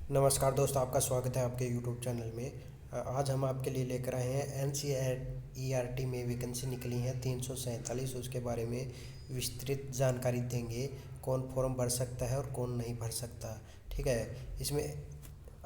नमस्कार दोस्तों, आपका स्वागत है आपके यूट्यूब चैनल में। आज हम आपके लिए लेकर आए हैं NCERT में वैकेंसी निकली है 347। उसके बारे में विस्तृत जानकारी देंगे। कौन फॉर्म भर सकता है और कौन नहीं भर सकता। ठीक है, इसमें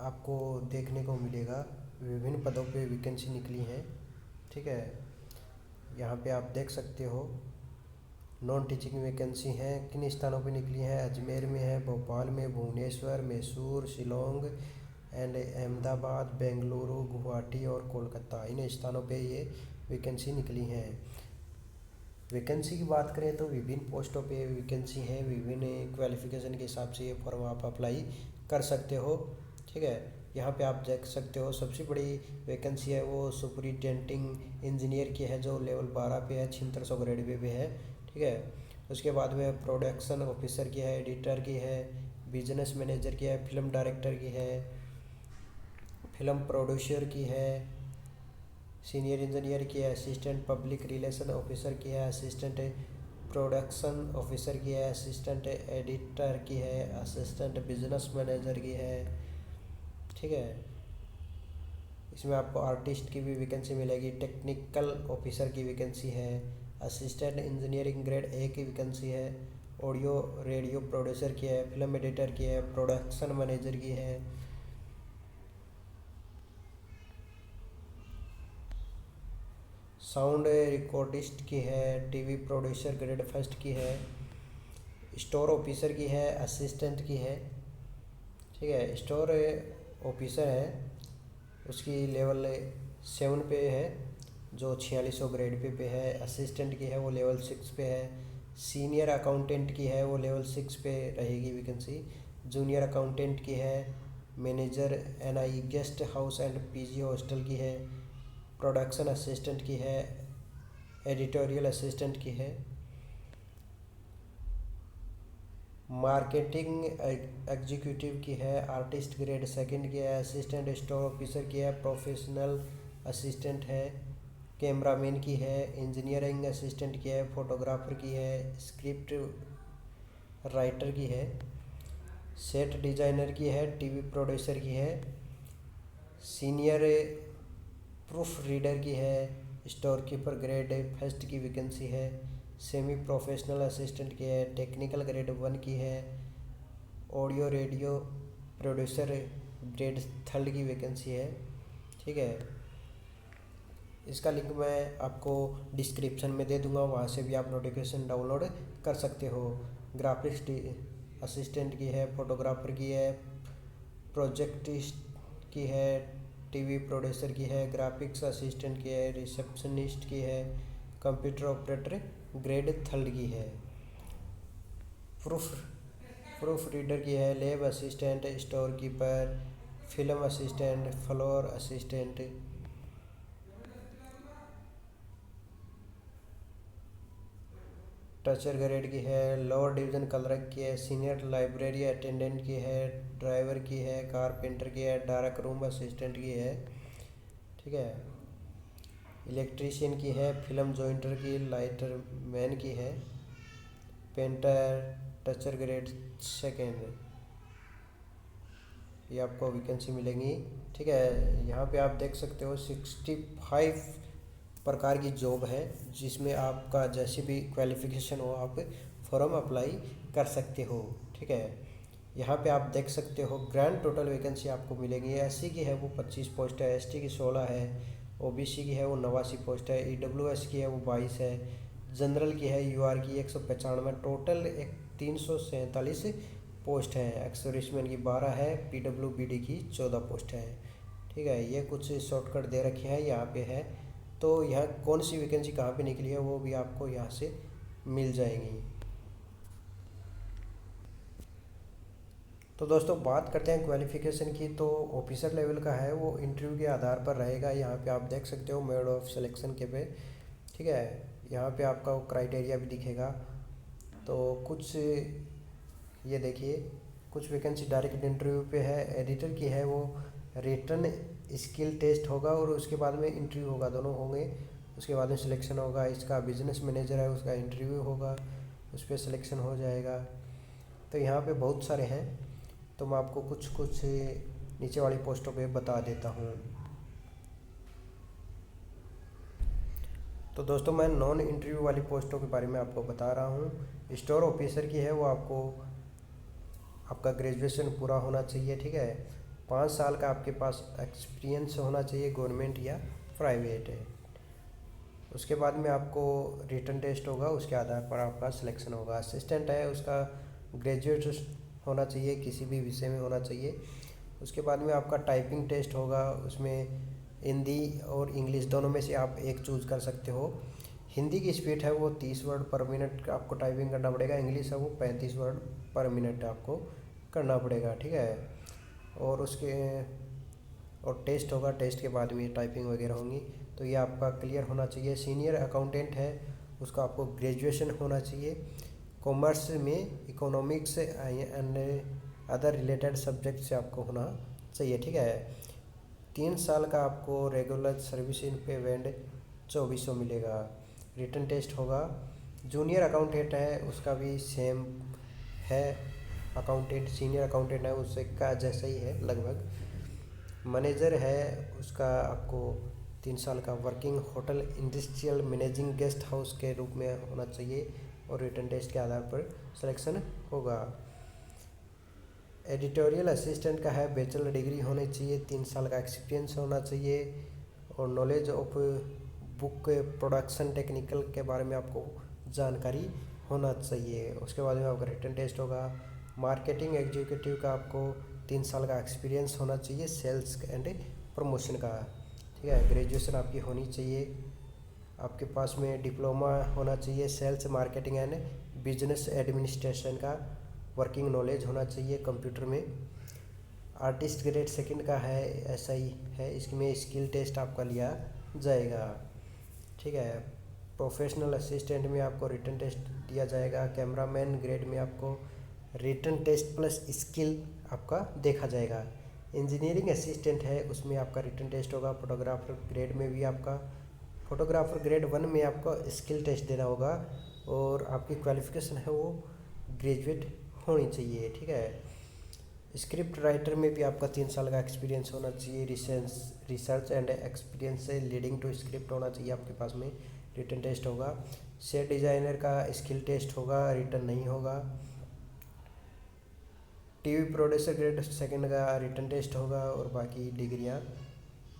आपको देखने को मिलेगा विभिन्न पदों पे वैकेंसी निकली है। ठीक है, यहाँ पे आप देख सकते हो नॉन टीचिंग वैकेंसी हैं। किन स्थानों पे निकली है? अजमेर में है, भोपाल में, भुवनेश्वर, मैसूर, शिलोंग एंड अहमदाबाद, बेंगलुरु, गुवाहाटी और कोलकाता। इन स्थानों पे ये वैकेंसी निकली हैं। वैकेंसी की बात करें तो विभिन्न पोस्टों पे वैकेंसी है। विभिन्न क्वालिफिकेशन के हिसाब से ये फॉर्म आप अप्लाई कर सकते हो। ठीक है, यहाँ पे आप देख सकते हो सबसे बड़ी वैकेंसी है वो सुपरिटेंडिंग इंजीनियर की है, जो लेवल 12 पे है, 4600 ग्रेड पे है। ठीक है, उसके बाद में प्रोडक्शन ऑफिसर की है, एडिटर की है, बिजनेस मैनेजर की है, फिल्म डायरेक्टर की है, फिल्म प्रोड्यूसर की है, सीनियर इंजीनियर की है, असिस्टेंट पब्लिक रिलेशन ऑफिसर की है, असिस्टेंट प्रोडक्शन ऑफिसर की है, असिस्टेंट एडिटर की है, असिस्टेंट बिजनेस मैनेजर की है। ठीक है, इसमें आपको आर्टिस्ट की भी वैकेंसी मिलेगी, टेक्निकल ऑफिसर की वैकेंसी है, असिस्टेंट इंजीनियरिंग ग्रेड ए की वैकेंसी है, ऑडियो रेडियो प्रोड्यूसर की है, फिल्म एडिटर की है, प्रोडक्शन मैनेजर की है। साउंड रिकॉर्डिस्ट की है, टीवी प्रोड्यूसर ग्रेड फर्स्ट की है, स्टोर ऑफिसर की है, असिस्टेंट की है। ठीक है, स्टोर ऑफिसर है, उसकी लेवल 7 पे है, जो 4600 ग्रेड पे है। असिस्टेंट की है वो लेवल 6 पे है। सीनियर अकाउंटेंट की है वो लेवल 6 पे रहेगी वैकेंसी। जूनियर अकाउंटेंट की है। Manager NI guest house and PG hostel की है। प्रोडक्शन असिस्टेंट की है, एडिटोरियल असिस्टेंट की है। मार्केटिंग एग्जीक्यूटिव की है, आर्टिस्ट ग्रेड सेकंड की है, असिस्टेंट स्टोर ऑफिसर की है, प्रोफेशनल असिस्टेंट है, कैमरामैन की है, इंजीनियरिंग असिस्टेंट की है, फोटोग्राफर की है, स्क्रिप्ट राइटर की है, सेट डिज़ाइनर की है, टीवी प्रोड्यूसर की है, सीनियर प्रूफ रीडर की है, स्टोर कीपर ग्रेड फर्स्ट की वैकेंसी है, सेमी प्रोफेशनल असिस्टेंट की है, टेक्निकल ग्रेड 1 की है, audio radio producer grade third की वैकेंसी है। ठीक है, इसका लिंक मैं आपको डिस्क्रिप्शन में दे दूंगा, वहाँ से भी आप नोटिफिकेशन डाउनलोड कर सकते हो। ग्राफिक्स असिस्टेंट की है, फोटोग्राफर की है, प्रोजेक्टिस्ट की है, टीवी प्रोड्यूसर की है, ग्राफिक्स असिस्टेंट की है, रिसेप्शनिस्ट की है, कंप्यूटर ऑपरेटर ग्रेड थर्ड की है, प्रूफ रीडर की है, lab assistant, store keeper, film assistant, floor assistant, torture grade की है, लोअर डिवीज़न क्लर्क की है, सीनियर लाइब्रेरी अटेंडेंट की है, ड्राइवर की है, कारपेंटर की है, डार्क रूम असिस्टेंट की है। ठीक है, इलेक्ट्रीशियन की है, फिल्म जॉइंटर की, लाइटर मैन की है, पेंटर, टचर ग्रेड सेकेंड, ये आपको वैकेंसी मिलेंगी। ठीक है, यहाँ पे आप देख सकते हो 65 प्रकार की जॉब है, जिसमें आपका जैसी भी क्वालिफिकेशन हो आप फॉर्म अप्लाई कर सकते हो। ठीक है, यहाँ पे आप देख सकते हो ग्रैंड टोटल वैकेंसी आपको मिलेगी। SC की है वो 25 पोस्ट है, ST की 16 है, OBC की है वो 89 पोस्ट है, EWS की है वो 22 है, जनरल की है UR की 195, टोटल 347 पोस्ट है। एक्स-सर्विसमैन की 12 है, PWBD की 14 पोस्ट है। ठीक है, ये कुछ शॉर्टकट दे रखे हैं यहाँ पे है। तो यहाँ कौन सी वैकेंसी कहाँ पे निकली है वो भी आपको यहाँ से मिल जाएंगी। तो दोस्तों बात करते हैं क्वालिफ़िकेशन की, तो ऑफिसर लेवल का है वो इंटरव्यू के आधार पर रहेगा। यहाँ पे आप देख सकते हो मोड ऑफ सिलेक्शन के पे। ठीक है, यहाँ पे आपका क्राइटेरिया भी दिखेगा। तो कुछ ये देखिए, कुछ वैकेंसी डायरेक्ट इंटरव्यू पे है। एडिटर की है वो रिटन स्किल टेस्ट होगा और उसके बाद में इंटरव्यू होगा, दोनों होंगे, उसके बाद में सिलेक्शन होगा। इसका बिजनेस मैनेजर है, उसका इंटरव्यू होगा, उस पर सिलेक्शन हो जाएगा। तो यहाँ पे बहुत सारे हैं, तो मैं आपको कुछ कुछ नीचे वाली पोस्टों पे बता देता हूँ। तो दोस्तों मैं नॉन इंटरव्यू वाली पोस्टों के बारे में आपको बता रहा हूँ। स्टोर ऑफिसर की है, वो आपको आपका ग्रेजुएशन पूरा होना चाहिए, ठीक है। 5 साल का आपके पास एक्सपीरियंस होना चाहिए, गवर्नमेंट या प्राइवेट है। उसके बाद में आपको रिटन टेस्ट होगा, उसके आधार पर आपका सिलेक्शन होगा। असिस्टेंट है, उसका ग्रेजुएट होना चाहिए, किसी भी विषय में होना चाहिए। उसके बाद में आपका टाइपिंग टेस्ट होगा, उसमें हिंदी और इंग्लिश दोनों में से आप एक चूज़ कर सकते हो। हिंदी की स्पीड है वो 30 वर्ड पर मिनट आपको टाइपिंग करना पड़ेगा, इंग्लिश है वो 35 वर्ड पर मिनट आपको करना पड़ेगा, ठीक है। और उसके और टेस्ट होगा, टेस्ट के बाद में टाइपिंग वगैरह होंगी। तो ये आपका क्लियर होना चाहिए। सीनियर अकाउंटेंट है, उसका आपको ग्रेजुएशन होना चाहिए। कॉमर्स में economics and other related subject से आपको होना चाहिए, ठीक है। 3 साल का आपको रेगुलर सर्विस इन पेमेंट 2400 मिलेगा। रिटन टेस्ट होगा। जूनियर अकाउंटेंट है, उसका भी सेम है। अकाउंटेंट सीनियर अकाउंटेंट है उससे का जैसा ही है लगभग। मैनेजर है, उसका आपको 3 साल का working hotel industrial managing guest house के रूप में होना चाहिए और रिटन टेस्ट के आधार पर सिलेक्शन होगा। एडिटोरियल असिस्टेंट का है, बैचलर डिग्री होनी चाहिए, 3 साल का एक्सपीरियंस होना चाहिए और knowledge of book production technical के बारे में आपको जानकारी होना चाहिए। उसके बाद में आपका रिटन टेस्ट होगा। मार्केटिंग एग्जीक्यूटिव का आपको 3 साल का एक्सपीरियंस होना चाहिए, सेल्स एंड प्रमोशन का, ठीक है। ग्रेजुएशन आपकी होनी चाहिए, आपके पास में डिप्लोमा होना चाहिए sales marketing and business administration का, वर्किंग नॉलेज होना चाहिए कंप्यूटर में। आर्टिस्ट ग्रेड सेकंड का है, ऐसा ही है, इसमें स्किल टेस्ट आपका लिया जाएगा, ठीक है। प्रोफेशनल असिस्टेंट में आपको रिटन टेस्ट दिया जाएगा। कैमरामैन ग्रेड में आपको रिटन टेस्ट प्लस स्किल आपका देखा जाएगा। इंजीनियरिंग असिस्टेंट है, उसमें आपका रिटन टेस्ट होगा। फोटोग्राफर ग्रेड में भी आपका फोटोग्राफर ग्रेड 1 में आपको स्किल टेस्ट देना होगा और आपकी क्वालिफिकेशन है वो ग्रेजुएट होनी चाहिए, ठीक है। स्क्रिप्ट राइटर में भी आपका 3 साल का एक्सपीरियंस होना चाहिए। रिसर्च एंड एक्सपीरियंस से लीडिंग टू स्क्रिप्ट होना चाहिए आपके पास में, रिटन टेस्ट होगा। सेट डिज़ाइनर का स्किल टेस्ट होगा, रिटन नहीं होगा। टीवी प्रोड्यूसर ग्रेड सेकंड का रिटन टेस्ट होगा और बाकी डिग्रियां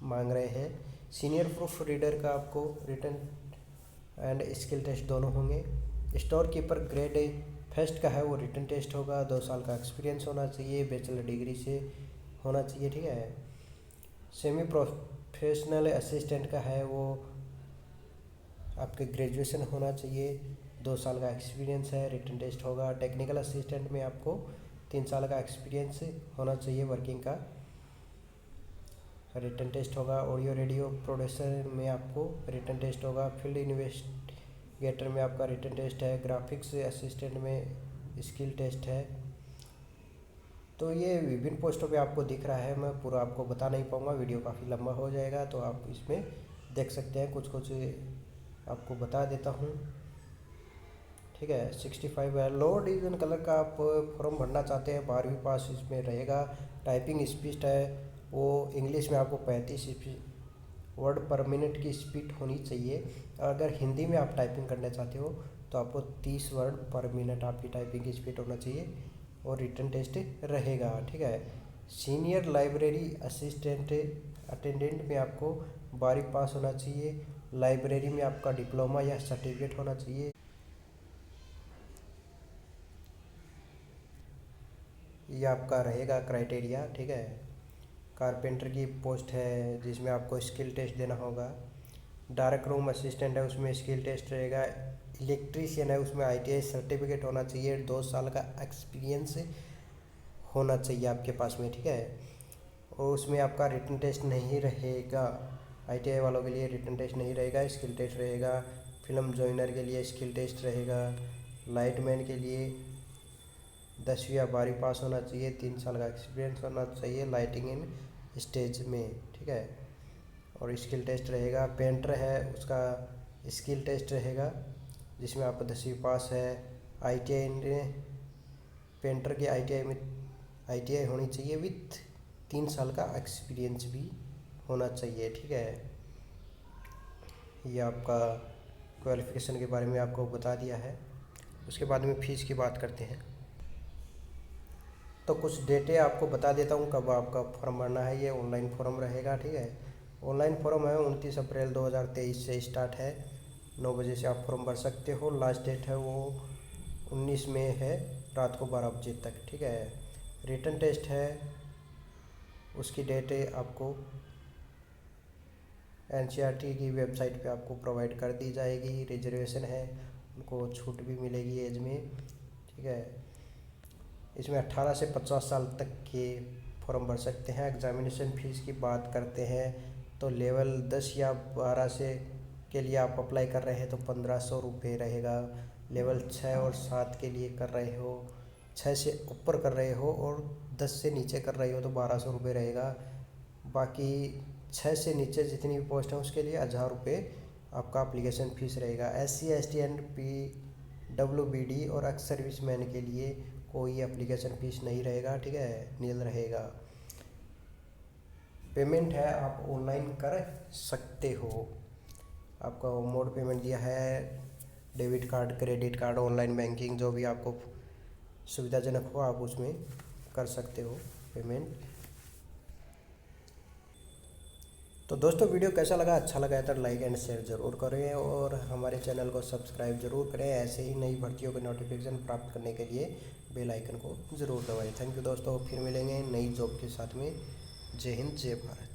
मांग रहे हैं। सीनियर प्रूफ रीडर का आपको रिटन एंड स्किल टेस्ट दोनों होंगे। स्टोर कीपर ग्रेड फर्स्ट का है, वो रिटन टेस्ट होगा। 2 साल का एक्सपीरियंस होना चाहिए, बैचलर डिग्री से होना चाहिए, ठीक है। सेमी प्रोफेशनल असिस्टेंट का है, वो आपके ग्रेजुएशन होना चाहिए, 2 साल का एक्सपीरियंस है, रिटन टेस्ट होगा। टेक्निकल असिस्टेंट में आपको 3 साल का एक्सपीरियंस होना चाहिए वर्किंग का, रिटन टेस्ट होगा। ऑडियो रेडियो प्रोड्यूसर में आपको रिटन टेस्ट होगा। फील्ड इन्वेस्टिगेटर में आपका रिटन टेस्ट है। ग्राफिक्स असिस्टेंट में स्किल टेस्ट है। तो ये विभिन्न पोस्टों पे आपको दिख रहा है, मैं पूरा आपको बता नहीं पाऊँगा, वीडियो काफ़ी लंबा हो जाएगा, तो आप इसमें देख सकते हैं। कुछ कुछ आपको बता देता हूँ, ठीक है। 65 है। लोअर डिवीजन कलर का आप फॉर्म भरना चाहते हैं, 12वीं पास इसमें रहेगा। टाइपिंग स्पीड है वो इंग्लिश में आपको 35 वर्ड पर मिनट की स्पीड होनी चाहिए। अगर हिंदी में आप टाइपिंग करना चाहते हो तो आपको 30 वर्ड पर मिनट आपकी टाइपिंग की स्पीड होना चाहिए और रिटन टेस्ट रहेगा, ठीक है। सीनियर लाइब्रेरी असिस्टेंट अटेंडेंट में आपको 12वीं पास होना चाहिए। लाइब्रेरी में आपका डिप्लोमा या सर्टिफिकेट होना चाहिए। ये आपका रहेगा क्राइटेरिया, ठीक है। कारपेंटर की पोस्ट है जिसमें आपको स्किल टेस्ट देना होगा। डार्क रूम असिस्टेंट है, उसमें स्किल टेस्ट रहेगा। इलेक्ट्रीशियन है, उसमें ITI सर्टिफिकेट होना चाहिए, 2 साल का एक्सपीरियंस होना चाहिए आपके पास में, ठीक है। और उसमें आपका रिटन टेस्ट नहीं रहेगा। ITI वालों के लिए रिटन टेस्ट नहीं रहेगा, स्किल टेस्ट रहेगा। फिल्म जॉइनर के लिए स्किल टेस्ट रहेगा। लाइटमैन के लिए 10वीं या 12वीं पास होना चाहिए, 3 साल का एक्सपीरियंस होना चाहिए लाइटिंग इन स्टेज में, ठीक है। और स्किल टेस्ट रहेगा। पेंटर है, उसका स्किल टेस्ट रहेगा जिसमें आपको 10वीं पास है। ITI पेंटर की ITI में ITI होनी चाहिए विथ 3 साल का एक्सपीरियंस भी होना चाहिए। ठीक है, ये आपका क्वालिफ़िकेशन के बारे में आपको बता दिया है। उसके बाद में फ़ीस की बात करते हैं। तो कुछ डेटें आपको बता देता हूँ कब आपका फॉर्म भरना है। ये ऑनलाइन फॉर्म रहेगा। ठीक है, ऑनलाइन फॉर्म है 29 अप्रैल 2023 से स्टार्ट है। 9 बजे से आप फॉर्म भर सकते हो। लास्ट डेट है वो 19 मई है, रात को 12 बजे तक। ठीक है, रिटन टेस्ट है, उसकी डेटें आपको NCERT की वेबसाइट पे आपको प्रोवाइड कर दी जाएगी। रिजर्वेशन है, उनको छूट भी मिलेगी एज में। ठीक है, इसमें 18 से 50 साल तक के फॉर्म भर सकते हैं। एग्जामिनेशन फ़ीस की बात करते हैं तो लेवल 10 या 12 से के लिए आप अप्लाई कर रहे हैं तो 1500 रुपये रहेगा। लेवल 6 और 7 के लिए कर रहे हो, 6 से ऊपर कर रहे हो और 10 से नीचे कर रहे हो तो 1200 रुपये रहेगा। बाकी 6 से नीचे जितनी भी पोस्ट है उसके लिए 1000 रुपये आपका अप्लीकेशन फ़ीस रहेगा। SC ST एंड PWBD और एक्स सर्विसमैन के लिए कोई एप्लीकेशन फ़ीस नहीं रहेगा। ठीक है, नील रहेगा। पेमेंट है आप ऑनलाइन कर सकते हो। आपका मोड पेमेंट दिया है debit card, credit card, online banking, जो भी आपको सुविधाजनक हो आप उसमें कर सकते हो पेमेंट। तो दोस्तों वीडियो कैसा लगा? अच्छा लगा है तो लाइक एंड शेयर ज़रूर करें और हमारे चैनल को सब्सक्राइब ज़रूर करें। ऐसे ही नई भर्तियों के नोटिफिकेशन प्राप्त करने के लिए बेल आइकन को ज़रूर दबाएं। थैंक यू दोस्तों, फिर मिलेंगे नई जॉब के साथ में। जय हिंद, जय भारत।